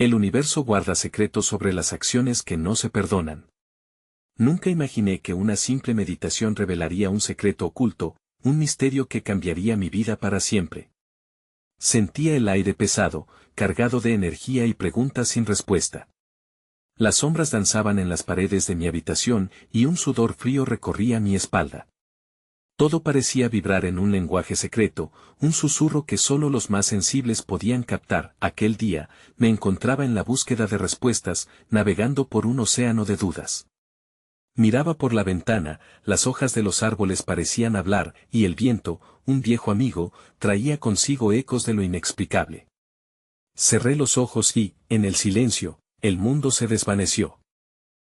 El universo guarda secretos sobre las acciones que no se perdonan. Nunca imaginé que una simple meditación revelaría un secreto oculto, un misterio que cambiaría mi vida para siempre. Sentía el aire pesado, cargado de energía y preguntas sin respuesta. Las sombras danzaban en las paredes de mi habitación y un sudor frío recorría mi espalda. Todo parecía vibrar en un lenguaje secreto, un susurro que solo los más sensibles podían captar. Aquel día, me encontraba en la búsqueda de respuestas, navegando por un océano de dudas. Miraba por la ventana, las hojas de los árboles parecían hablar, y el viento, un viejo amigo, traía consigo ecos de lo inexplicable. Cerré los ojos y, en el silencio, el mundo se desvaneció.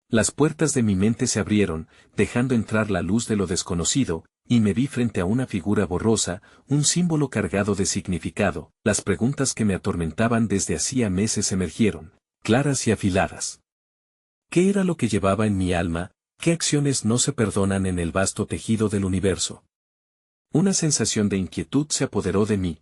Las puertas de mi mente se abrieron, dejando entrar la luz de lo desconocido, y me vi frente a una figura borrosa, un símbolo cargado de significado. Las preguntas que me atormentaban desde hacía meses emergieron, claras y afiladas. ¿Qué era lo que llevaba en mi alma? ¿Qué acciones no se perdonan en el vasto tejido del universo? Una sensación de inquietud se apoderó de mí.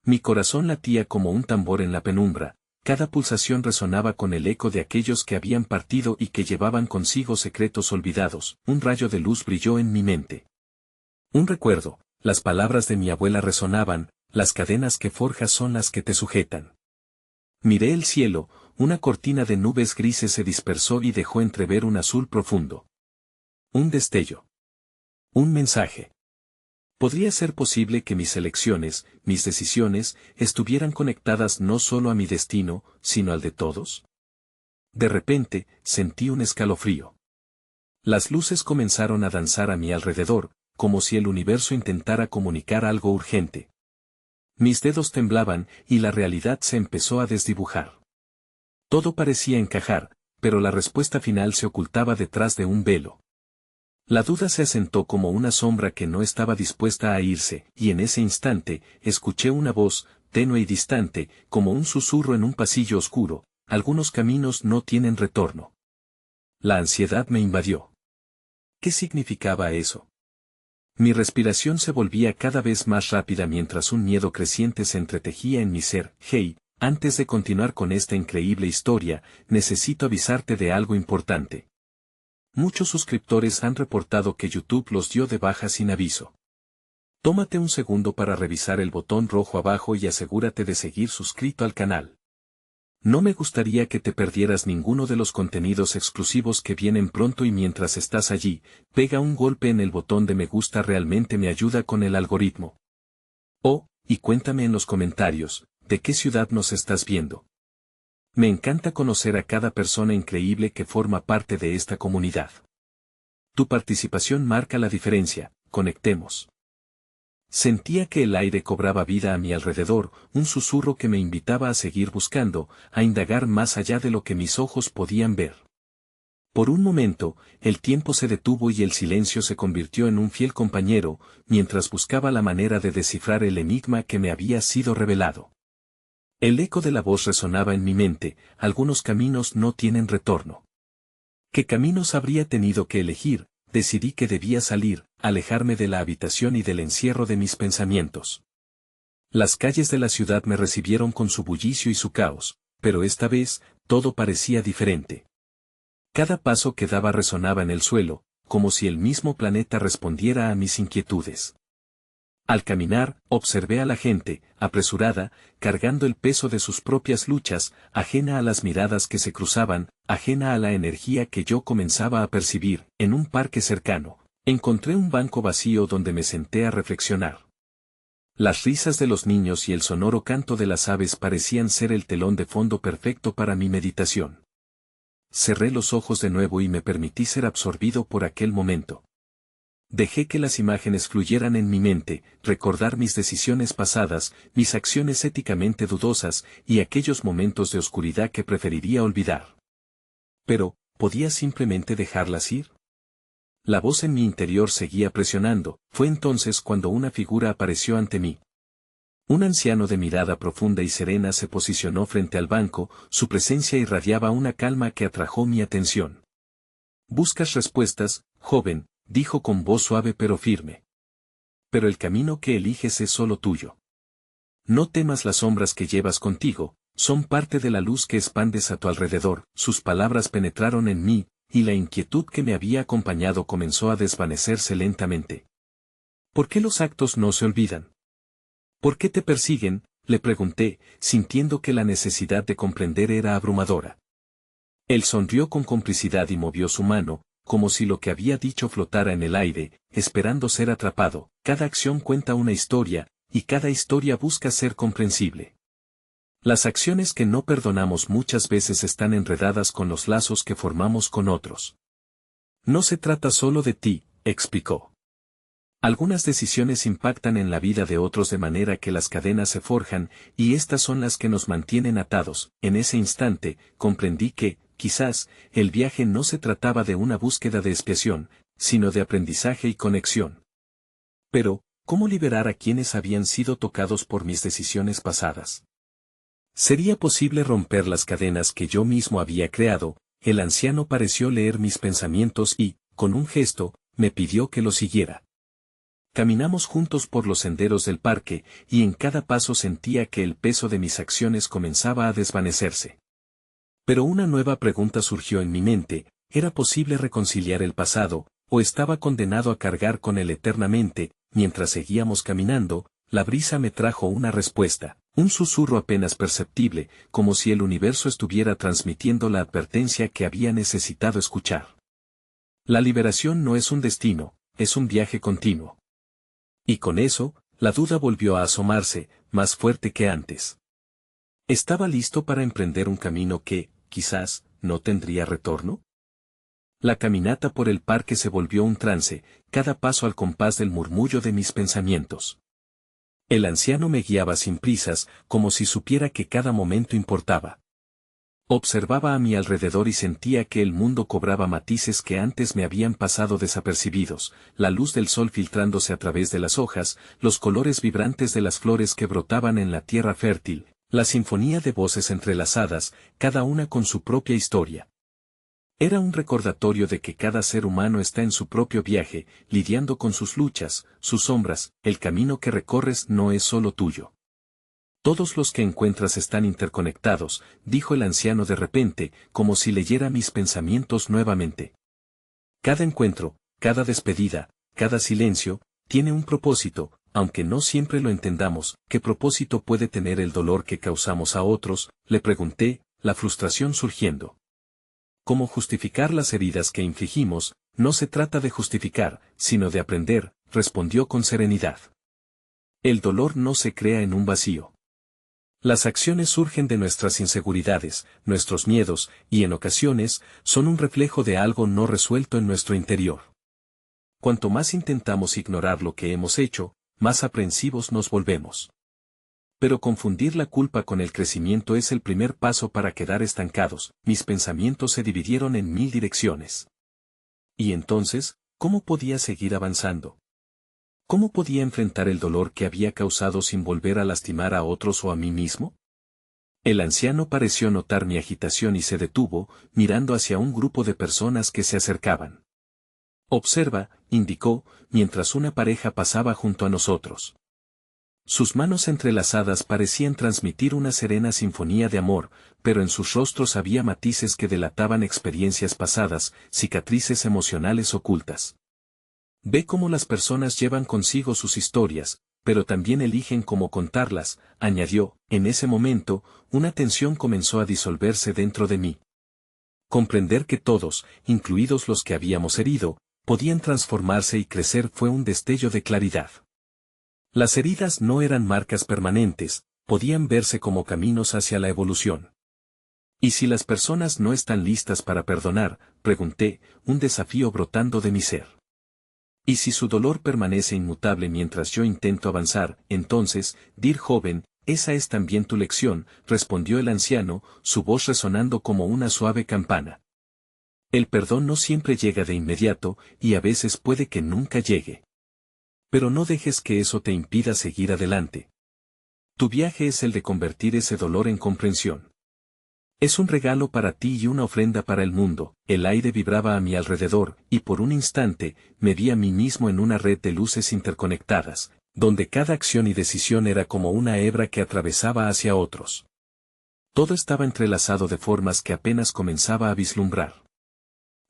Mi corazón latía como un tambor en la penumbra, cada pulsación resonaba con el eco de aquellos que habían partido y que llevaban consigo secretos olvidados. Un rayo de luz brilló en mi mente. Un recuerdo, las palabras de mi abuela resonaban, las cadenas que forjas son las que te sujetan. Miré el cielo, una cortina de nubes grises se dispersó y dejó entrever un azul profundo. Un destello. Un mensaje. ¿Podría ser posible que mis elecciones, mis decisiones, estuvieran conectadas no solo a mi destino, sino al de todos? De repente, sentí un escalofrío. Las luces comenzaron a danzar a mi alrededor, como si el universo intentara comunicar algo urgente. Mis dedos temblaban y la realidad se empezó a desdibujar. Todo parecía encajar, pero la respuesta final se ocultaba detrás de un velo. La duda se asentó como una sombra que no estaba dispuesta a irse, y en ese instante, escuché una voz, tenue y distante, como un susurro en un pasillo oscuro: algunos caminos no tienen retorno. La ansiedad me invadió. ¿Qué significaba eso? Mi respiración se volvía cada vez más rápida mientras un miedo creciente se entretejía en mi ser. Hey, antes de continuar con esta increíble historia, necesito avisarte de algo importante. Muchos suscriptores han reportado que YouTube los dio de baja sin aviso. Tómate un segundo para revisar el botón rojo abajo y asegúrate de seguir suscrito al canal. No me gustaría que te perdieras ninguno de los contenidos exclusivos que vienen pronto, y mientras estás allí, pega un golpe en el botón de me gusta, realmente me ayuda con el algoritmo. Oh, y cuéntame en los comentarios, ¿de qué ciudad nos estás viendo? Me encanta conocer a cada persona increíble que forma parte de esta comunidad. Tu participación marca la diferencia. Conectemos. Sentía que el aire cobraba vida a mi alrededor, un susurro que me invitaba a seguir buscando, a indagar más allá de lo que mis ojos podían ver. Por un momento, el tiempo se detuvo y el silencio se convirtió en un fiel compañero, mientras buscaba la manera de descifrar el enigma que me había sido revelado. El eco de la voz resonaba en mi mente: algunos caminos no tienen retorno. ¿Qué caminos habría tenido que elegir? Decidí que debía salir, alejarme de la habitación y del encierro de mis pensamientos. Las calles de la ciudad me recibieron con su bullicio y su caos, pero esta vez, todo parecía diferente. Cada paso que daba resonaba en el suelo, como si el mismo planeta respondiera a mis inquietudes. Al caminar, observé a la gente, apresurada, cargando el peso de sus propias luchas, ajena a las miradas que se cruzaban, ajena a la energía que yo comenzaba a percibir. En un parque cercano, encontré un banco vacío donde me senté a reflexionar. Las risas de los niños y el sonoro canto de las aves parecían ser el telón de fondo perfecto para mi meditación. Cerré los ojos de nuevo y me permití ser absorbido por aquel momento. Dejé que las imágenes fluyeran en mi mente, recordar mis decisiones pasadas, mis acciones éticamente dudosas, y aquellos momentos de oscuridad que preferiría olvidar. Pero, ¿podía simplemente dejarlas ir? La voz en mi interior seguía presionando. Fue entonces cuando una figura apareció ante mí. Un anciano de mirada profunda y serena se posicionó frente al banco, su presencia irradiaba una calma que atrajo mi atención. «Buscas respuestas, joven», dijo con voz suave pero firme. «Pero el camino que eliges es solo tuyo. No temas las sombras que llevas contigo, Son parte de la luz que expandes a tu alrededor. Sus palabras penetraron en mí, y la inquietud que me había acompañado comenzó a desvanecerse lentamente. ¿Por qué los actos no se olvidan? ¿Por qué te persiguen?, le pregunté, sintiendo que la necesidad de comprender era abrumadora. Él sonrió con complicidad y movió su mano, como si lo que había dicho flotara en el aire, esperando ser atrapado. Cada acción cuenta una historia, y cada historia busca ser comprensible. Las acciones que no perdonamos muchas veces están enredadas con los lazos que formamos con otros. No se trata solo de ti, explicó. Algunas decisiones impactan en la vida de otros de manera que las cadenas se forjan, y estas son las que nos mantienen atados. En ese instante, comprendí que, quizás, el viaje no se trataba de una búsqueda de expiación, sino de aprendizaje y conexión. Pero, ¿cómo liberar a quienes habían sido tocados por mis decisiones pasadas? ¿Sería posible romper las cadenas que yo mismo había creado? El anciano pareció leer mis pensamientos y, con un gesto, me pidió que lo siguiera. Caminamos juntos por los senderos del parque, y en cada paso sentía que el peso de mis acciones comenzaba a desvanecerse. Pero una nueva pregunta surgió en mi mente: ¿era posible reconciliar el pasado, o estaba condenado a cargar con él eternamente? Mientras seguíamos caminando, la brisa me trajo una respuesta, un susurro apenas perceptible, como si el universo estuviera transmitiendo la advertencia que había necesitado escuchar. La liberación no es un destino, es un viaje continuo. Y con eso, la duda volvió a asomarse, más fuerte que antes. ¿Estaba listo para emprender un camino que, quizás, no tendría retorno? La caminata por el parque se volvió un trance, cada paso al compás del murmullo de mis pensamientos. El anciano me guiaba sin prisas, como si supiera que cada momento importaba. Observaba a mi alrededor y sentía que el mundo cobraba matices que antes me habían pasado desapercibidos: la luz del sol filtrándose a través de las hojas, los colores vibrantes de las flores que brotaban en la tierra fértil, la sinfonía de voces entrelazadas, cada una con su propia historia. Era un recordatorio de que cada ser humano está en su propio viaje, lidiando con sus luchas, sus sombras. El camino que recorres no es solo tuyo. Todos los que encuentras están interconectados, dijo el anciano de repente, como si leyera mis pensamientos nuevamente. Cada encuentro, cada despedida, cada silencio, tiene un propósito, aunque no siempre lo entendamos. ¿Qué propósito puede tener el dolor que causamos a otros?, le pregunté, la frustración surgiendo. ¿Cómo justificar las heridas que infligimos? No se trata de justificar, sino de aprender, respondió con serenidad. El dolor no se crea en un vacío. Las acciones surgen de nuestras inseguridades, nuestros miedos, y en ocasiones, son un reflejo de algo no resuelto en nuestro interior. Cuanto más intentamos ignorar lo que hemos hecho, más aprensivos nos volvemos. Pero confundir la culpa con el crecimiento es el primer paso para quedar estancados. Mis pensamientos se dividieron en 1000 direcciones. Y entonces, ¿cómo podía seguir avanzando? ¿Cómo podía enfrentar el dolor que había causado sin volver a lastimar a otros o a mí mismo? El anciano pareció notar mi agitación y se detuvo, mirando hacia un grupo de personas que se acercaban. Observa, indicó, mientras una pareja pasaba junto a nosotros. Sus manos entrelazadas parecían transmitir una serena sinfonía de amor, pero en sus rostros había matices que delataban experiencias pasadas, cicatrices emocionales ocultas. Ve cómo las personas llevan consigo sus historias, pero también eligen cómo contarlas, añadió. En ese momento, una tensión comenzó a disolverse dentro de mí. Comprender que todos, incluidos los que habíamos herido, podían transformarse y crecer fue un destello de claridad. Las heridas no eran marcas permanentes, podían verse como caminos hacia la evolución. ¿Y si las personas no están listas para perdonar?, pregunté, un desafío brotando de mi ser. ¿Y si su dolor permanece inmutable mientras yo intento avanzar? Entonces, Dir joven, esa es también tu lección, respondió el anciano, su voz resonando como una suave campana. El perdón no siempre llega de inmediato, y a veces puede que nunca llegue. Pero no dejes que eso te impida seguir adelante. Tu viaje es el de convertir ese dolor en comprensión. Es un regalo para ti y una ofrenda para el mundo. El aire vibraba a mi alrededor, y por un instante, me vi a mí mismo en una red de luces interconectadas, donde cada acción y decisión era como una hebra que atravesaba hacia otros. Todo estaba entrelazado de formas que apenas comenzaba a vislumbrar.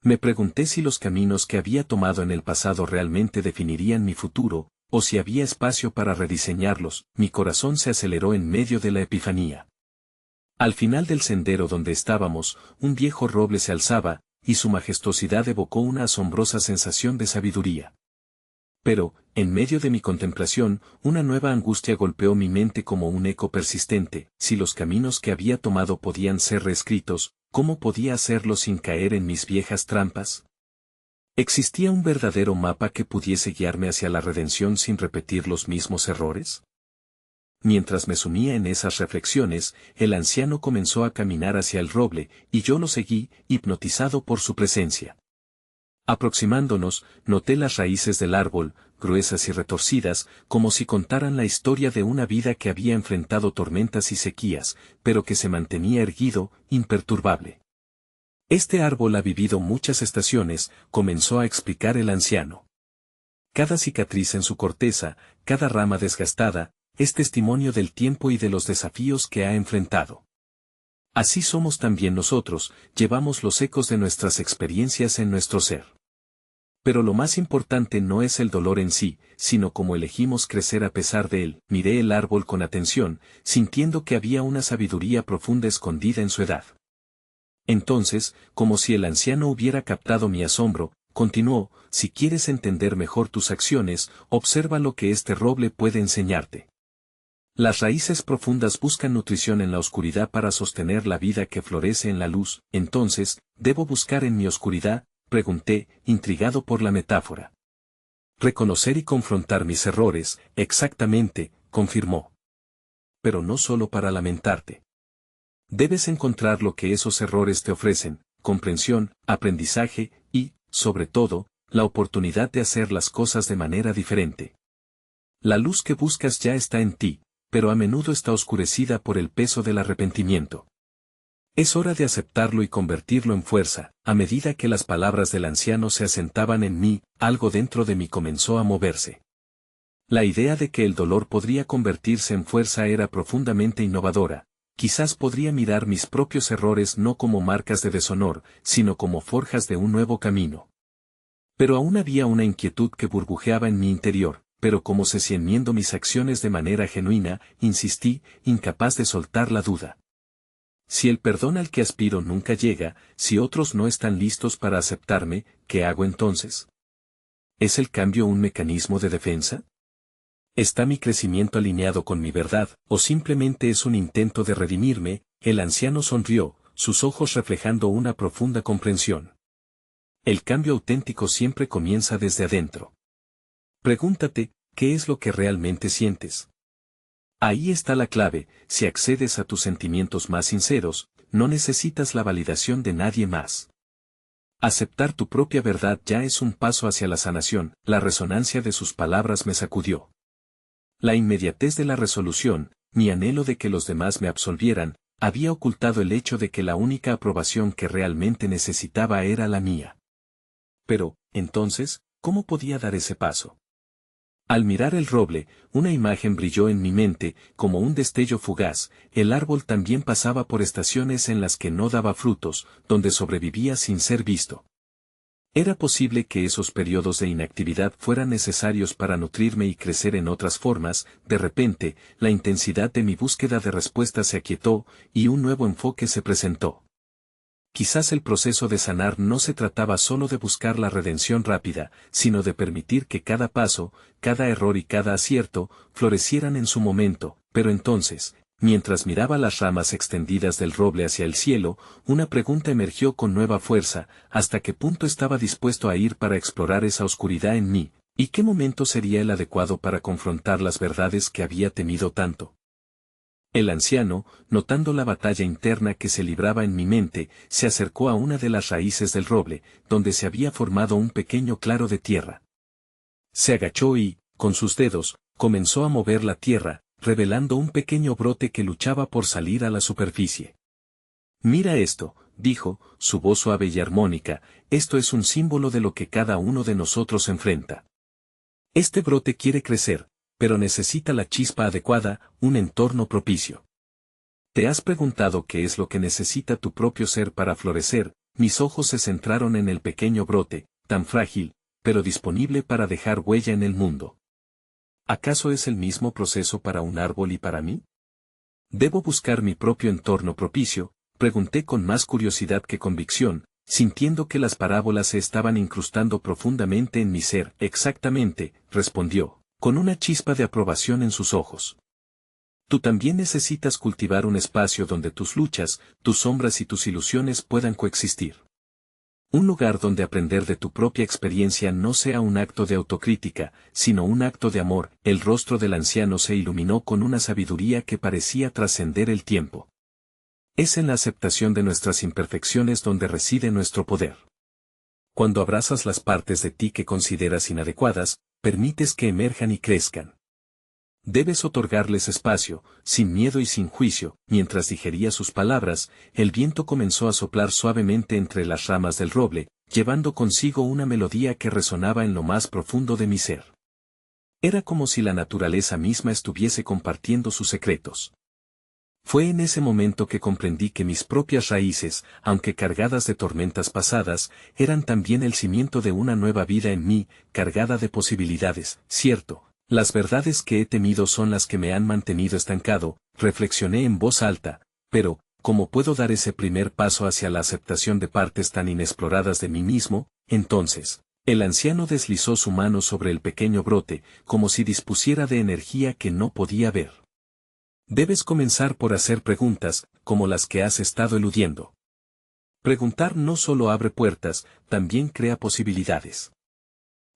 Me pregunté si los caminos que había tomado en el pasado realmente definirían mi futuro, o si había espacio para rediseñarlos. Mi corazón se aceleró en medio de la epifanía. Al final del sendero donde estábamos, un viejo roble se alzaba, y su majestuosidad evocó una asombrosa sensación de sabiduría. Pero, en medio de mi contemplación, una nueva angustia golpeó mi mente como un eco persistente. Si los caminos que había tomado podían ser reescritos, ¿cómo podía hacerlo sin caer en mis viejas trampas? ¿Existía un verdadero mapa que pudiese guiarme hacia la redención sin repetir los mismos errores? Mientras me sumía en esas reflexiones, el anciano comenzó a caminar hacia el roble, y yo lo seguí, hipnotizado por su presencia. Aproximándonos, noté las raíces del árbol, gruesas y retorcidas, como si contaran la historia de una vida que había enfrentado tormentas y sequías, pero que se mantenía erguido, imperturbable. Este árbol ha vivido muchas estaciones, comenzó a explicar el anciano. Cada cicatriz en su corteza, cada rama desgastada, es testimonio del tiempo y de los desafíos que ha enfrentado. Así somos también nosotros, llevamos los ecos de nuestras experiencias en nuestro ser. Pero lo más importante no es el dolor en sí, sino cómo elegimos crecer a pesar de él. Miré el árbol con atención, sintiendo que había una sabiduría profunda escondida en su edad. Entonces, como si el anciano hubiera captado mi asombro, continuó: si quieres entender mejor tus acciones, observa lo que este roble puede enseñarte. Las raíces profundas buscan nutrición en la oscuridad para sostener la vida que florece en la luz. Entonces, ¿debo buscar en mi oscuridad?, pregunté, intrigado por la metáfora. Reconocer y confrontar mis errores, exactamente, confirmó. Pero no solo para lamentarte. Debes encontrar lo que esos errores te ofrecen: comprensión, aprendizaje y, sobre todo, la oportunidad de hacer las cosas de manera diferente. La luz que buscas ya está en ti, pero a menudo está oscurecida por el peso del arrepentimiento. Es hora de aceptarlo y convertirlo en fuerza. A medida que las palabras del anciano se asentaban en mí, algo dentro de mí comenzó a moverse. La idea de que el dolor podría convertirse en fuerza era profundamente innovadora. Quizás podría mirar mis propios errores no como marcas de deshonor, sino como forjas de un nuevo camino. Pero aún había una inquietud que burbujeaba en mi interior. Pero como sé si enmiendo mis acciones de manera genuina, insistí, incapaz de soltar la duda. Si el perdón al que aspiro nunca llega, si otros no están listos para aceptarme, ¿qué hago entonces? ¿Es el cambio un mecanismo de defensa? ¿Está mi crecimiento alineado con mi verdad, o simplemente es un intento de redimirme? El anciano sonrió, sus ojos reflejando una profunda comprensión. El cambio auténtico siempre comienza desde adentro. Pregúntate, ¿qué es lo que realmente sientes? Ahí está la clave: si accedes a tus sentimientos más sinceros, no necesitas la validación de nadie más. Aceptar tu propia verdad ya es un paso hacia la sanación. La resonancia de sus palabras me sacudió. La inmediatez de la resolución, mi anhelo de que los demás me absolvieran, había ocultado el hecho de que la única aprobación que realmente necesitaba era la mía. Pero, entonces, ¿cómo podía dar ese paso? Al mirar el roble, una imagen brilló en mi mente, como un destello fugaz. El árbol también pasaba por estaciones en las que no daba frutos, donde sobrevivía sin ser visto. Era posible que esos periodos de inactividad fueran necesarios para nutrirme y crecer en otras formas. De repente, la intensidad de mi búsqueda de respuestas se aquietó, y un nuevo enfoque se presentó. Quizás el proceso de sanar no se trataba solo de buscar la redención rápida, sino de permitir que cada paso, cada error y cada acierto, florecieran en su momento. Pero entonces, mientras miraba las ramas extendidas del roble hacia el cielo, una pregunta emergió con nueva fuerza: ¿hasta qué punto estaba dispuesto a ir para explorar esa oscuridad en mí? ¿Y qué momento sería el adecuado para confrontar las verdades que había temido tanto? El anciano, notando la batalla interna que se libraba en mi mente, se acercó a una de las raíces del roble, donde se había formado un pequeño claro de tierra. Se agachó y, con sus dedos, comenzó a mover la tierra, revelando un pequeño brote que luchaba por salir a la superficie. «Mira esto», dijo, su voz suave y armónica, «esto es un símbolo de lo que cada uno de nosotros enfrenta. Este brote quiere crecer, pero necesita la chispa adecuada, un entorno propicio. ¿Te has preguntado qué es lo que necesita tu propio ser para florecer? Mis ojos se centraron en el pequeño brote, tan frágil, pero disponible para dejar huella en el mundo. ¿Acaso es el mismo proceso para un árbol y para mí? ¿Debo buscar mi propio entorno propicio? Pregunté con más curiosidad que convicción, sintiendo que las parábolas se estaban incrustando profundamente en mi ser. Exactamente, respondió, con una chispa de aprobación en sus ojos. Tú también necesitas cultivar un espacio donde tus luchas, tus sombras y tus ilusiones puedan coexistir. Un lugar donde aprender de tu propia experiencia no sea un acto de autocrítica, sino un acto de amor. El rostro del anciano se iluminó con una sabiduría que parecía trascender el tiempo. Es en la aceptación de nuestras imperfecciones donde reside nuestro poder. Cuando abrazas las partes de ti que consideras inadecuadas, permites que emerjan y crezcan. Debes otorgarles espacio, sin miedo y sin juicio. Mientras digería sus palabras, el viento comenzó a soplar suavemente entre las ramas del roble, llevando consigo una melodía que resonaba en lo más profundo de mi ser. Era como si la naturaleza misma estuviese compartiendo sus secretos. Fue en ese momento que comprendí que mis propias raíces, aunque cargadas de tormentas pasadas, eran también el cimiento de una nueva vida en mí, cargada de posibilidades. Cierto. Las verdades que he temido son las que me han mantenido estancado, reflexioné en voz alta, pero, ¿cómo puedo dar ese primer paso hacia la aceptación de partes tan inexploradas de mí mismo? Entonces, el anciano deslizó su mano sobre el pequeño brote, como si dispusiera de energía que no podía ver. Debes comenzar por hacer preguntas, como las que has estado eludiendo. Preguntar no solo abre puertas, también crea posibilidades.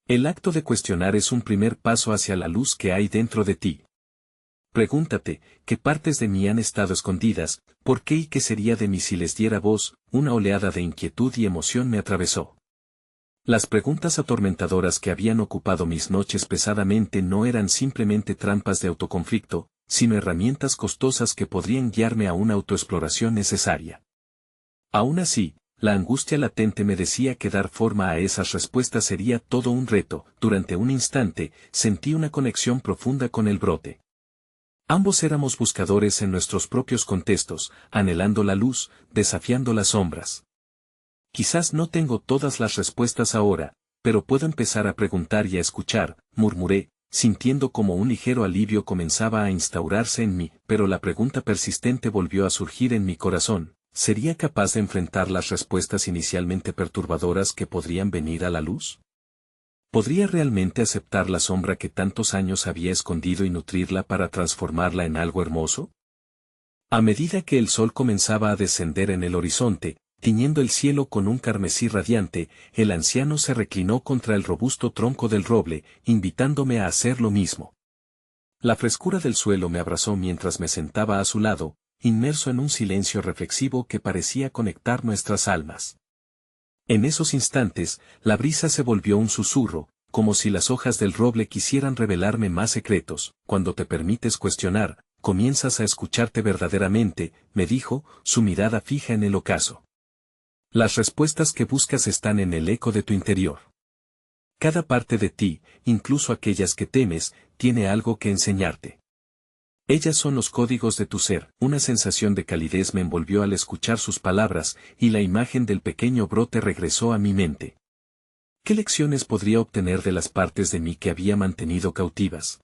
El acto de cuestionar es un primer paso hacia la luz que hay dentro de ti. Pregúntate, ¿qué partes de mí han estado escondidas? ¿Por qué y qué sería de mí si les diera voz? Una oleada de inquietud y emoción me atravesó. Las preguntas atormentadoras que habían ocupado mis noches pesadamente no eran simplemente trampas de autoconflicto, sino herramientas costosas que podrían guiarme a una autoexploración necesaria. Aún así, la angustia latente me decía que dar forma a esas respuestas sería todo un reto. Durante un instante, sentí una conexión profunda con el brote. Ambos éramos buscadores en nuestros propios contextos, anhelando la luz, desafiando las sombras. Quizás no tengo todas las respuestas ahora, pero puedo empezar a preguntar y a escuchar, murmuré, sintiendo como un ligero alivio comenzaba a instaurarse en mí, pero la pregunta persistente volvió a surgir en mi corazón. ¿Sería capaz de enfrentar las respuestas inicialmente perturbadoras que podrían venir a la luz? ¿Podría realmente aceptar la sombra que tantos años había escondido y nutrirla para transformarla en algo hermoso? A medida que el sol comenzaba a descender en el horizonte, tiñendo el cielo con un carmesí radiante, el anciano se reclinó contra el robusto tronco del roble, invitándome a hacer lo mismo. La frescura del suelo me abrazó mientras me sentaba a su lado, inmerso en un silencio reflexivo que parecía conectar nuestras almas. En esos instantes, la brisa se volvió un susurro, como si las hojas del roble quisieran revelarme más secretos. Cuando te permites cuestionar, comienzas a escucharte verdaderamente, me dijo, su mirada fija en el ocaso. Las respuestas que buscas están en el eco de tu interior. Cada parte de ti, incluso aquellas que temes, tiene algo que enseñarte. Ellas son los códigos de tu ser. Una sensación de calidez me envolvió al escuchar sus palabras, y la imagen del pequeño brote regresó a mi mente. ¿Qué lecciones podría obtener de las partes de mí que había mantenido cautivas?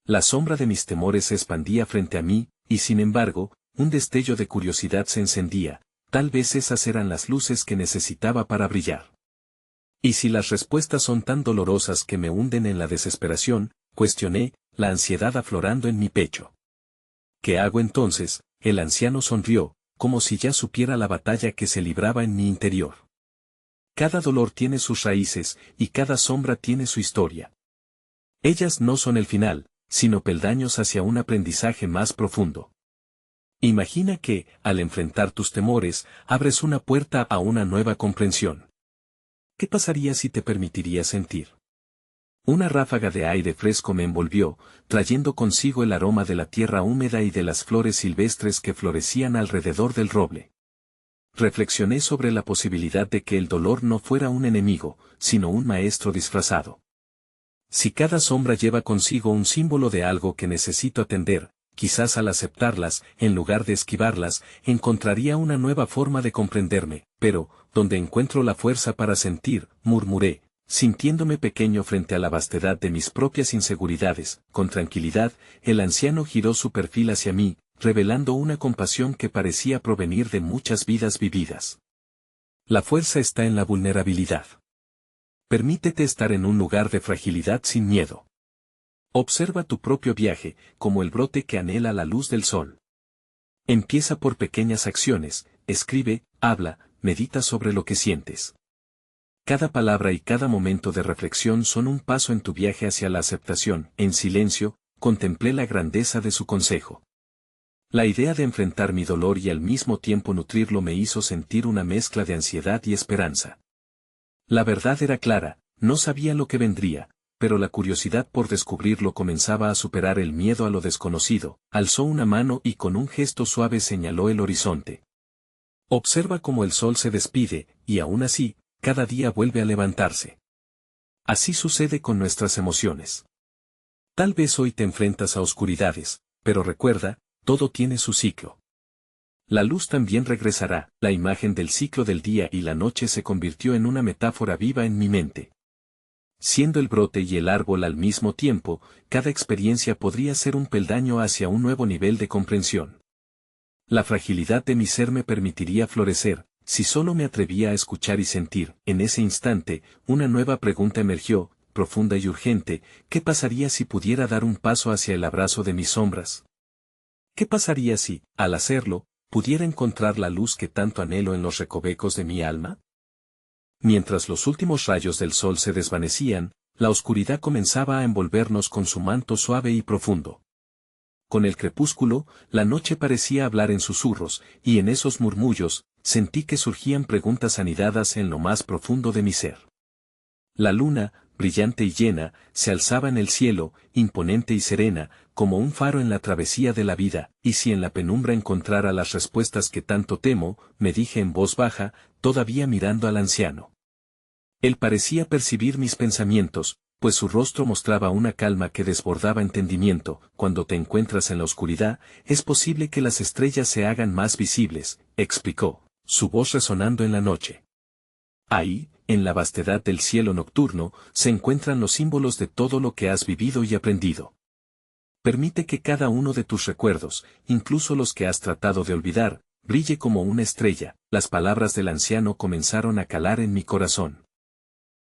La sombra de mis temores se expandía frente a mí, y sin embargo, un destello de curiosidad se encendía. Tal vez esas eran las luces que necesitaba para brillar. ¿Y si las respuestas son tan dolorosas que me hunden en la desesperación? Cuestioné, la ansiedad aflorando en mi pecho. ¿Qué hago entonces? El anciano sonrió, como si ya supiera la batalla que se libraba en mi interior. Cada dolor tiene sus raíces, y cada sombra tiene su historia. Ellas no son el final, sino peldaños hacia un aprendizaje más profundo. Imagina que, al enfrentar tus temores, abres una puerta a una nueva comprensión. ¿Qué pasaría si te permitirías sentir? Una ráfaga de aire fresco me envolvió, trayendo consigo el aroma de la tierra húmeda y de las flores silvestres que florecían alrededor del roble. Reflexioné sobre la posibilidad de que el dolor no fuera un enemigo, sino un maestro disfrazado. Si cada sombra lleva consigo un símbolo de algo que necesito atender, quizás al aceptarlas, en lugar de esquivarlas, encontraría una nueva forma de comprenderme, pero, ¿dónde encuentro la fuerza para sentir?, murmuré, sintiéndome pequeño frente a la vastedad de mis propias inseguridades. Con tranquilidad, el anciano giró su perfil hacia mí, revelando una compasión que parecía provenir de muchas vidas vividas. La fuerza está en la vulnerabilidad. Permítete estar en un lugar de fragilidad sin miedo. Observa tu propio viaje, como el brote que anhela la luz del sol. Empieza por pequeñas acciones, escribe, habla, medita sobre lo que sientes. Cada palabra y cada momento de reflexión son un paso en tu viaje hacia la aceptación. En silencio, contemplé la grandeza de su consejo. La idea de enfrentar mi dolor y al mismo tiempo nutrirlo me hizo sentir una mezcla de ansiedad y esperanza. La verdad era clara, no sabía lo que vendría, pero la curiosidad por descubrirlo comenzaba a superar el miedo a lo desconocido. Alzó una mano y con un gesto suave señaló el horizonte. Observa cómo el sol se despide, y aún así, cada día vuelve a levantarse. Así sucede con nuestras emociones. Tal vez hoy te enfrentas a oscuridades, pero recuerda, todo tiene su ciclo. La luz también regresará. La imagen del ciclo del día y la noche se convirtió en una metáfora viva en mi mente. Siendo el brote y el árbol al mismo tiempo, cada experiencia podría ser un peldaño hacia un nuevo nivel de comprensión. La fragilidad de mi ser me permitiría florecer, si solo me atrevía a escuchar y sentir. En ese instante, una nueva pregunta emergió, profunda y urgente: ¿qué pasaría si pudiera dar un paso hacia el abrazo de mis sombras? ¿Qué pasaría si, al hacerlo, pudiera encontrar la luz que tanto anhelo en los recovecos de mi alma? Mientras los últimos rayos del sol se desvanecían, la oscuridad comenzaba a envolvernos con su manto suave y profundo. Con el crepúsculo, la noche parecía hablar en susurros, y en esos murmullos, sentí que surgían preguntas anidadas en lo más profundo de mi ser. La luna, brillante y llena, se alzaba en el cielo, imponente y serena, como un faro en la travesía de la vida. Y si en la penumbra encontrara las respuestas que tanto temo, me dije en voz baja, todavía mirando al anciano. Él parecía percibir mis pensamientos, pues su rostro mostraba una calma que desbordaba entendimiento. Cuando te encuentras en la oscuridad, es posible que las estrellas se hagan más visibles, explicó, su voz resonando en la noche. Ahí, en la vastedad del cielo nocturno, se encuentran los símbolos de todo lo que has vivido y aprendido. Permite que cada uno de tus recuerdos, incluso los que has tratado de olvidar, brille como una estrella. Las palabras del anciano comenzaron a calar en mi corazón.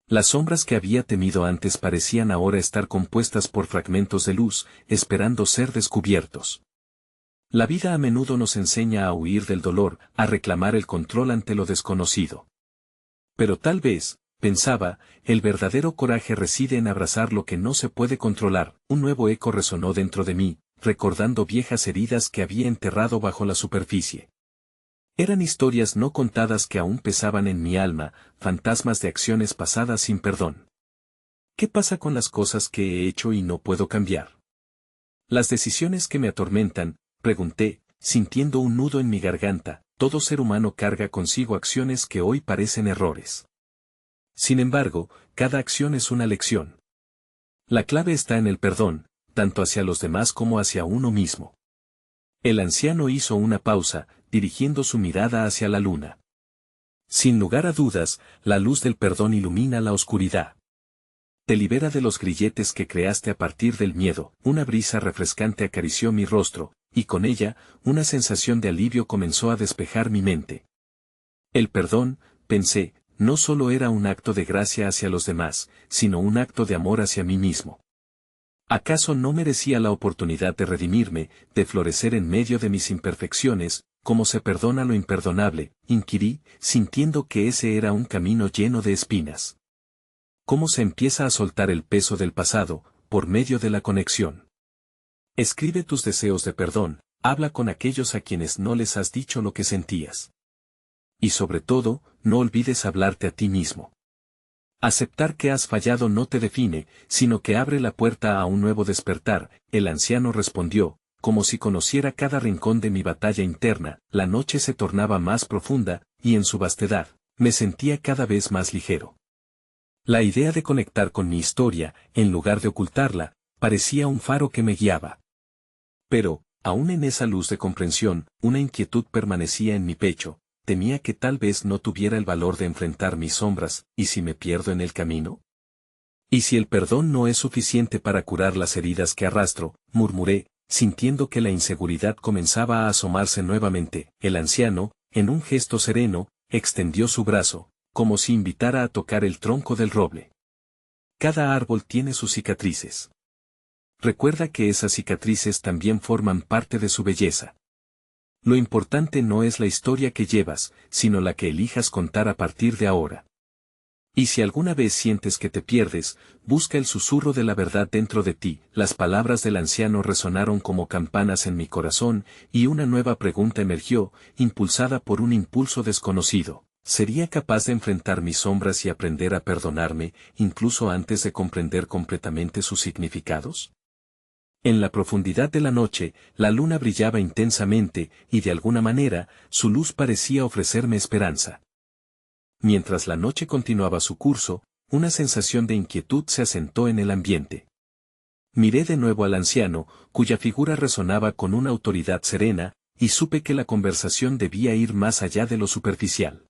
Las sombras que había temido antes parecían ahora estar compuestas por fragmentos de luz, esperando ser descubiertos. La vida a menudo nos enseña a huir del dolor, a reclamar el control ante lo desconocido. Pero tal vez, pensaba, el verdadero coraje reside en abrazar lo que no se puede controlar. Un nuevo eco resonó dentro de mí, recordando viejas heridas que había enterrado bajo la superficie. Eran historias no contadas que aún pesaban en mi alma, fantasmas de acciones pasadas sin perdón. ¿Qué pasa con las cosas que he hecho y no puedo cambiar? Las decisiones que me atormentan, pregunté, sintiendo un nudo en mi garganta. Todo ser humano carga consigo acciones que hoy parecen errores. Sin embargo, cada acción es una lección. La clave está en el perdón, tanto hacia los demás como hacia uno mismo. El anciano hizo una pausa, dirigiendo su mirada hacia la luna. Sin lugar a dudas, la luz del perdón ilumina la oscuridad. Te libera de los grilletes que creaste a partir del miedo. Una brisa refrescante acarició mi rostro, y con ella, una sensación de alivio comenzó a despejar mi mente. El perdón, pensé, no solo era un acto de gracia hacia los demás, sino un acto de amor hacia mí mismo. ¿Acaso no merecía la oportunidad de redimirme, de florecer en medio de mis imperfecciones? ¿Cómo se perdona lo imperdonable?, inquirí, sintiendo que ese era un camino lleno de espinas. ¿Cómo se empieza a soltar el peso del pasado, por medio de la conexión? Escribe tus deseos de perdón, habla con aquellos a quienes no les has dicho lo que sentías. Y sobre todo, no olvides hablarte a ti mismo. Aceptar que has fallado no te define, sino que abre la puerta a un nuevo despertar. El anciano respondió, como si conociera cada rincón de mi batalla interna. La noche se tornaba más profunda, y en su vastedad, me sentía cada vez más ligero. La idea de conectar con mi historia, en lugar de ocultarla, parecía un faro que me guiaba. Pero, aún en esa luz de comprensión, una inquietud permanecía en mi pecho, temía que tal vez no tuviera el valor de enfrentar mis sombras, ¿y si me pierdo en el camino? ¿Y si el perdón no es suficiente para curar las heridas que arrastro? Murmuré, sintiendo que la inseguridad comenzaba a asomarse nuevamente. El anciano, en un gesto sereno, extendió su brazo, como si invitara a tocar el tronco del roble. Cada árbol tiene sus cicatrices. Recuerda que esas cicatrices también forman parte de su belleza. Lo importante no es la historia que llevas, sino la que elijas contar a partir de ahora. Y si alguna vez sientes que te pierdes, busca el susurro de la verdad dentro de ti. Las palabras del anciano resonaron como campanas en mi corazón, y una nueva pregunta emergió, impulsada por un impulso desconocido. ¿Sería capaz de enfrentar mis sombras y aprender a perdonarme, incluso antes de comprender completamente sus significados? En la profundidad de la noche, la luna brillaba intensamente, y de alguna manera, su luz parecía ofrecerme esperanza. Mientras la noche continuaba su curso, una sensación de inquietud se asentó en el ambiente. Miré de nuevo al anciano, cuya figura resonaba con una autoridad serena, y supe que la conversación debía ir más allá de lo superficial.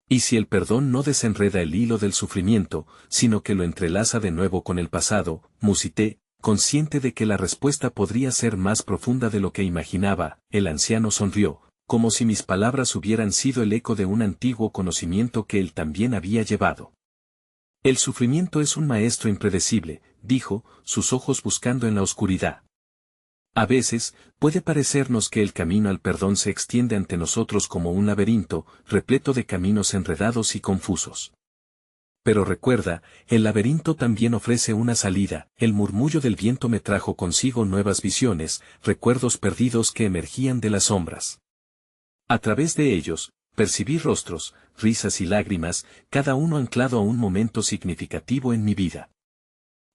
¿Y si el perdón no desenreda el hilo del sufrimiento, sino que lo entrelaza de nuevo con el pasado? Musité, consciente de que la respuesta podría ser más profunda de lo que imaginaba. El anciano sonrió, como si mis palabras hubieran sido el eco de un antiguo conocimiento que él también había llevado. El sufrimiento es un maestro impredecible, dijo, sus ojos buscando en la oscuridad. A veces, puede parecernos que el camino al perdón se extiende ante nosotros como un laberinto, repleto de caminos enredados y confusos. Pero recuerda, el laberinto también ofrece una salida. El murmullo del viento me trajo consigo nuevas visiones, recuerdos perdidos que emergían de las sombras. A través de ellos, percibí rostros, risas y lágrimas, cada uno anclado a un momento significativo en mi vida.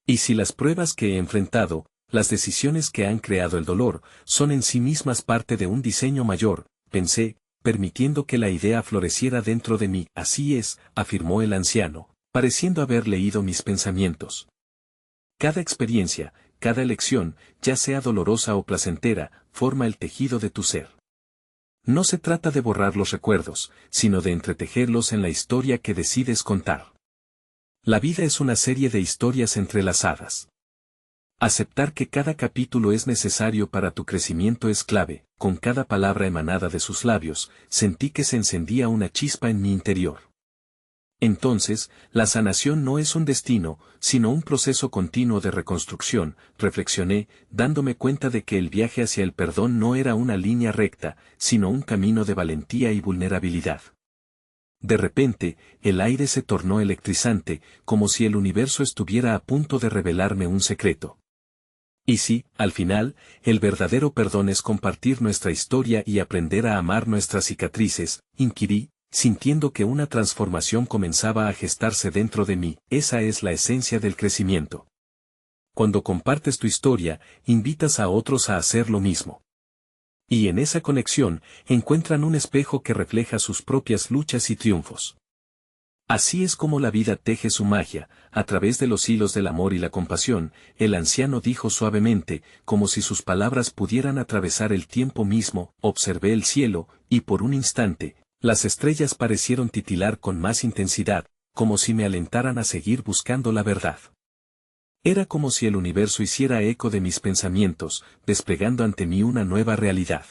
Y si las pruebas que he enfrentado, las decisiones que han creado el dolor, son en sí mismas parte de un diseño mayor, pensé, permitiendo que la idea floreciera dentro de mí. Así es, afirmó el anciano, pareciendo haber leído mis pensamientos. Cada experiencia, cada elección, ya sea dolorosa o placentera, forma el tejido de tu ser. No se trata de borrar los recuerdos, sino de entretejerlos en la historia que decides contar. La vida es una serie de historias entrelazadas. Aceptar que cada capítulo es necesario para tu crecimiento es clave. Con cada palabra emanada de sus labios, sentí que se encendía una chispa en mi interior. Entonces, la sanación no es un destino, sino un proceso continuo de reconstrucción, reflexioné, dándome cuenta de que el viaje hacia el perdón no era una línea recta, sino un camino de valentía y vulnerabilidad. De repente, el aire se tornó electrizante, como si el universo estuviera a punto de revelarme un secreto. Y si, al final, el verdadero perdón es compartir nuestra historia y aprender a amar nuestras cicatrices, inquirí, sintiendo que una transformación comenzaba a gestarse dentro de mí. Esa es la esencia del crecimiento. Cuando compartes tu historia, invitas a otros a hacer lo mismo. Y en esa conexión, encuentran un espejo que refleja sus propias luchas y triunfos. Así es como la vida teje su magia, a través de los hilos del amor y la compasión. El anciano dijo suavemente, como si sus palabras pudieran atravesar el tiempo mismo. Observé el cielo, y por un instante, las estrellas parecieron titilar con más intensidad, como si me alentaran a seguir buscando la verdad. Era como si el universo hiciera eco de mis pensamientos, desplegando ante mí una nueva realidad.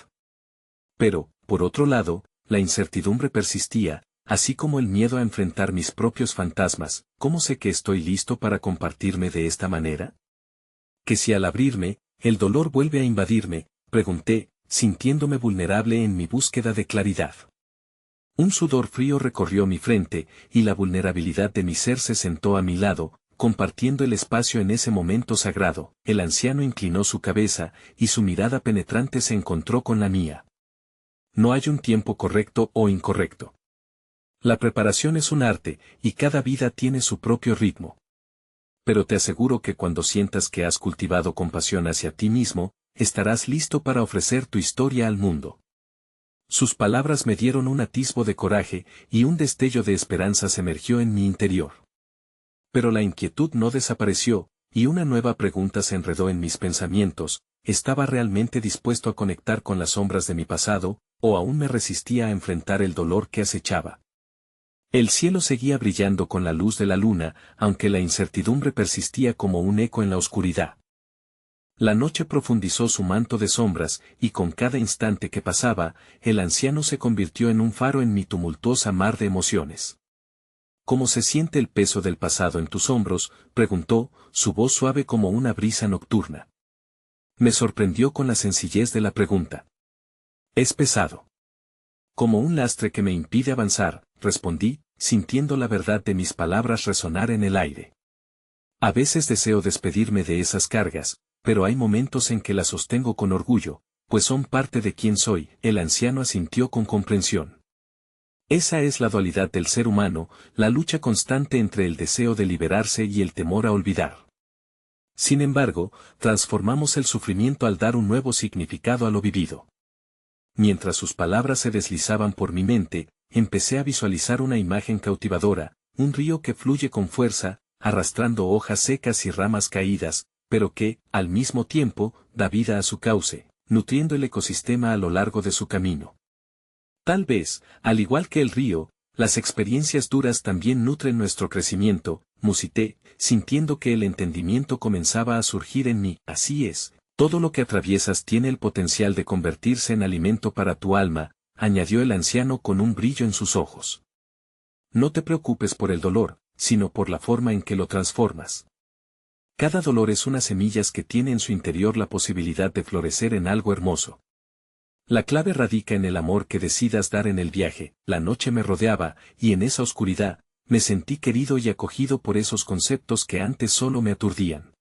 Pero, por otro lado, la incertidumbre persistía, así como el miedo a enfrentar mis propios fantasmas. ¿Cómo sé que estoy listo para compartirme de esta manera? ¿Que si al abrirme, el dolor vuelve a invadirme? Pregunté, sintiéndome vulnerable en mi búsqueda de claridad. Un sudor frío recorrió mi frente, y la vulnerabilidad de mi ser se sentó a mi lado, compartiendo el espacio en ese momento sagrado. El anciano inclinó su cabeza, y su mirada penetrante se encontró con la mía. No hay un tiempo correcto o incorrecto. La preparación es un arte, y cada vida tiene su propio ritmo. Pero te aseguro que cuando sientas que has cultivado compasión hacia ti mismo, estarás listo para ofrecer tu historia al mundo. Sus palabras me dieron un atisbo de coraje, y un destello de esperanza se emergió en mi interior. Pero la inquietud no desapareció, y una nueva pregunta se enredó en mis pensamientos. ¿estaba realmente dispuesto a conectar con las sombras de mi pasado, o aún me resistía a enfrentar el dolor que acechaba? El cielo seguía brillando con la luz de la luna, aunque la incertidumbre persistía como un eco en la oscuridad. La noche profundizó su manto de sombras, y con cada instante que pasaba, el anciano se convirtió en un faro en mi tumultuosa mar de emociones. ¿Cómo se siente el peso del pasado en tus hombros?, preguntó, su voz suave como una brisa nocturna. Me sorprendió con la sencillez de la pregunta. Es pesado. Como un lastre que me impide avanzar, respondí, sintiendo la verdad de mis palabras resonar en el aire. A veces deseo despedirme de esas cargas, pero hay momentos en que las sostengo con orgullo, pues son parte de quien soy. El anciano asintió con comprensión. Esa es la dualidad del ser humano, la lucha constante entre el deseo de liberarse y el temor a olvidar. Sin embargo, transformamos el sufrimiento al dar un nuevo significado a lo vivido. Mientras sus palabras se deslizaban por mi mente, empecé a visualizar una imagen cautivadora, un río que fluye con fuerza, arrastrando hojas secas y ramas caídas, pero que, al mismo tiempo, da vida a su cauce, nutriendo el ecosistema a lo largo de su camino. Tal vez, al igual que el río, las experiencias duras también nutren nuestro crecimiento, musité, sintiendo que el entendimiento comenzaba a surgir en mí. Así es, todo lo que atraviesas tiene el potencial de convertirse en alimento para tu alma, añadió el anciano con un brillo en sus ojos. No te preocupes por el dolor, sino por la forma en que lo transformas. Cada dolor es una semilla que tiene en su interior la posibilidad de florecer en algo hermoso. La clave radica en el amor que decidas dar en el viaje. La noche me rodeaba, y en esa oscuridad, me sentí querido y acogido por esos conceptos que antes solo me aturdían.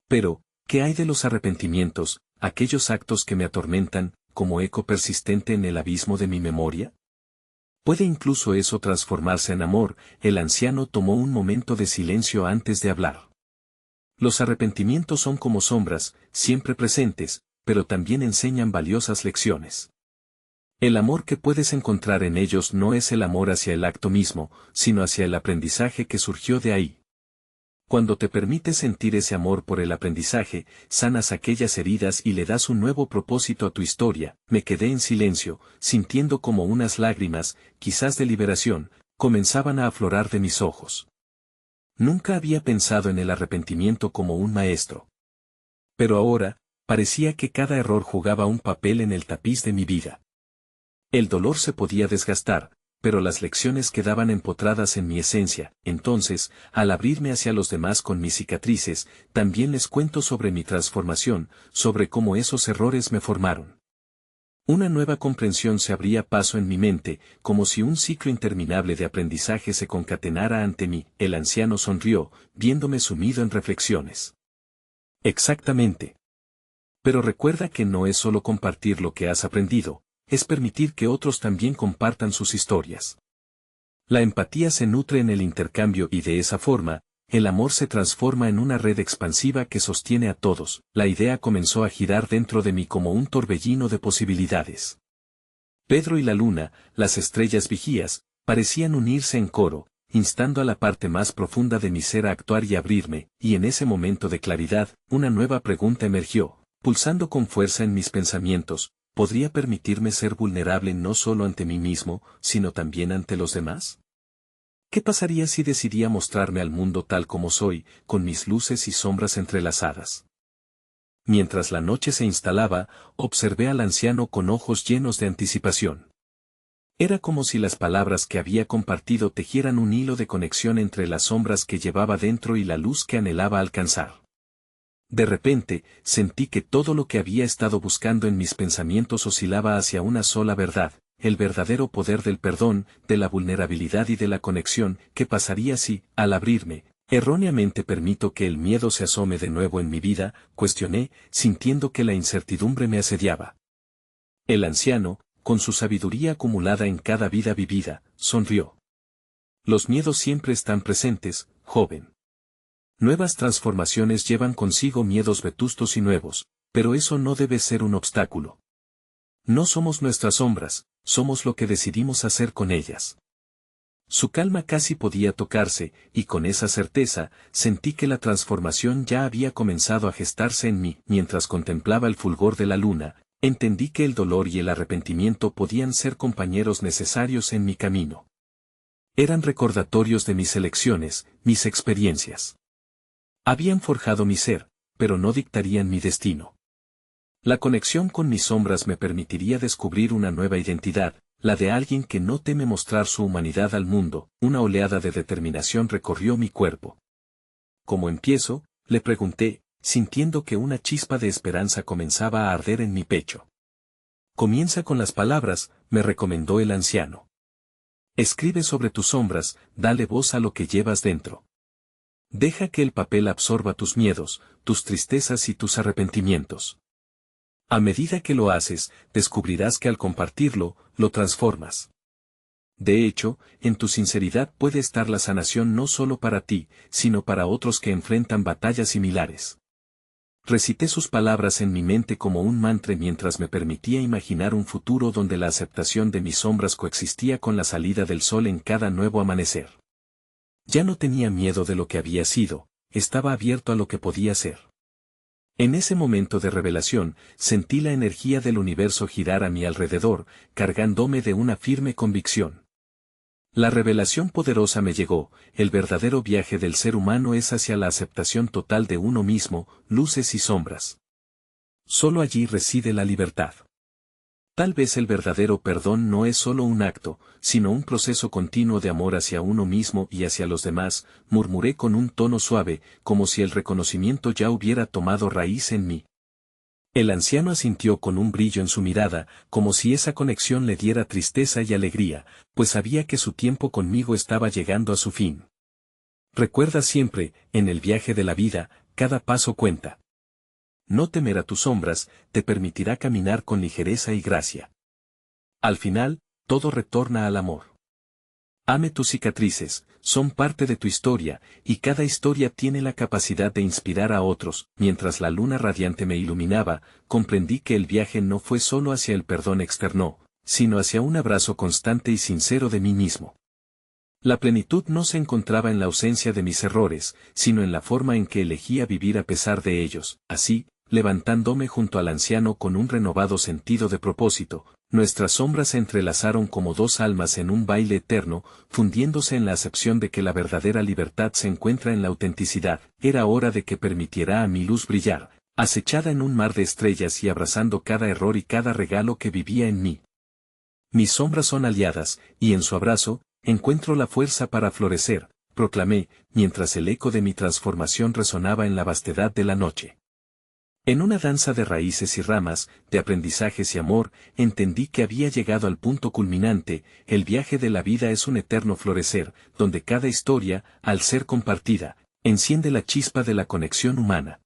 Pero, ¿qué hay de los arrepentimientos, aquellos actos que me atormentan, como eco persistente en el abismo de mi memoria? ¿Puede incluso eso transformarse en amor? El anciano tomó un momento de silencio antes de hablar. Los arrepentimientos son como sombras, siempre presentes, pero también enseñan valiosas lecciones. El amor que puedes encontrar en ellos no es el amor hacia el acto mismo, sino hacia el aprendizaje que surgió de ahí. Cuando te permites sentir ese amor por el aprendizaje, sanas aquellas heridas y le das un nuevo propósito a tu historia. Me quedé en silencio, sintiendo como unas lágrimas, quizás de liberación, comenzaban a aflorar de mis ojos. Nunca había pensado en el arrepentimiento como un maestro. Pero ahora, parecía que cada error jugaba un papel en el tapiz de mi vida. El dolor se podía desgastar, pero las lecciones quedaban empotradas en mi esencia. Entonces, al abrirme hacia los demás con mis cicatrices, también les cuento sobre mi transformación, sobre cómo esos errores me formaron. Una nueva comprensión se abría paso en mi mente, como si un ciclo interminable de aprendizaje se concatenara ante mí. El anciano sonrió, viéndome sumido en reflexiones. Exactamente. Pero recuerda que no es solo compartir lo que has aprendido, es permitir que otros también compartan sus historias. La empatía se nutre en el intercambio y de esa forma, el amor se transforma en una red expansiva que sostiene a todos. La idea comenzó a girar dentro de mí como un torbellino de posibilidades. Pedro y la luna, las estrellas vigías, parecían unirse en coro, instando a la parte más profunda de mi ser a actuar y abrirme, y en ese momento de claridad, una nueva pregunta emergió, pulsando con fuerza en mis pensamientos: ¿podría permitirme ser vulnerable no solo ante mí mismo, sino también ante los demás? ¿Qué pasaría si decidía mostrarme al mundo tal como soy, con mis luces y sombras entrelazadas? Mientras la noche se instalaba, observé al anciano con ojos llenos de anticipación. Era como si las palabras que había compartido tejieran un hilo de conexión entre las sombras que llevaba dentro y la luz que anhelaba alcanzar. De repente, sentí que todo lo que había estado buscando en mis pensamientos oscilaba hacia una sola verdad: el verdadero poder del perdón, de la vulnerabilidad y de la conexión. ¿Qué pasaría si, al abrirme, erróneamente permito que el miedo se asome de nuevo en mi vida?, cuestioné, sintiendo que la incertidumbre me asediaba. El anciano, con su sabiduría acumulada en cada vida vivida, sonrió. Los miedos siempre están presentes, joven. Nuevas transformaciones llevan consigo miedos vetustos y nuevos, pero eso no debe ser un obstáculo. No somos nuestras sombras, somos lo que decidimos hacer con ellas. Su calma casi podía tocarse, y con esa certeza, sentí que la transformación ya había comenzado a gestarse en mí. Mientras contemplaba el fulgor de la luna, entendí que el dolor y el arrepentimiento podían ser compañeros necesarios en mi camino. Eran recordatorios de mis elecciones, mis experiencias. Habían forjado mi ser, pero no dictarían mi destino. La conexión con mis sombras me permitiría descubrir una nueva identidad, la de alguien que no teme mostrar su humanidad al mundo. Una oleada de determinación recorrió mi cuerpo. ¿Cómo empiezo?, le pregunté, sintiendo que una chispa de esperanza comenzaba a arder en mi pecho. Comienza con las palabras, me recomendó el anciano. Escribe sobre tus sombras, dale voz a lo que llevas dentro. Deja que el papel absorba tus miedos, tus tristezas y tus arrepentimientos. A medida que lo haces, descubrirás que al compartirlo, lo transformas. De hecho, en tu sinceridad puede estar la sanación no solo para ti, sino para otros que enfrentan batallas similares. Recité sus palabras en mi mente como un mantra mientras me permitía imaginar un futuro donde la aceptación de mis sombras coexistía con la salida del sol en cada nuevo amanecer. Ya no tenía miedo de lo que había sido, estaba abierto a lo que podía ser. En ese momento de revelación, sentí la energía del universo girar a mi alrededor, cargándome de una firme convicción. La revelación poderosa me llegó, el verdadero viaje del ser humano es hacia la aceptación total de uno mismo, luces y sombras. Solo allí reside la libertad. Tal vez el verdadero perdón no es solo un acto, sino un proceso continuo de amor hacia uno mismo y hacia los demás, murmuré con un tono suave, como si el reconocimiento ya hubiera tomado raíz en mí. El anciano asintió con un brillo en su mirada, como si esa conexión le diera tristeza y alegría, pues sabía que su tiempo conmigo estaba llegando a su fin. Recuerda siempre, en el viaje de la vida, cada paso cuenta. No temer a tus sombras, te permitirá caminar con ligereza y gracia. Al final, todo retorna al amor. Ame tus cicatrices, son parte de tu historia, y cada historia tiene la capacidad de inspirar a otros. Mientras la luna radiante me iluminaba, comprendí que el viaje no fue solo hacia el perdón externo, sino hacia un abrazo constante y sincero de mí mismo. La plenitud no se encontraba en la ausencia de mis errores, sino en la forma en que elegía vivir a pesar de ellos. Así, levantándome junto al anciano con un renovado sentido de propósito, nuestras sombras se entrelazaron como dos almas en un baile eterno, fundiéndose en la acepción de que la verdadera libertad se encuentra en la autenticidad. Era hora de que permitiera a mi luz brillar, acechada en un mar de estrellas y abrazando cada error y cada regalo que vivía en mí. Mis sombras son aliadas, y en su abrazo, encuentro la fuerza para florecer, proclamé, mientras el eco de mi transformación resonaba en la vastedad de la noche. En una danza de raíces y ramas, de aprendizajes y amor, entendí que había llegado al punto culminante. El viaje de la vida es un eterno florecer, donde cada historia, al ser compartida, enciende la chispa de la conexión humana.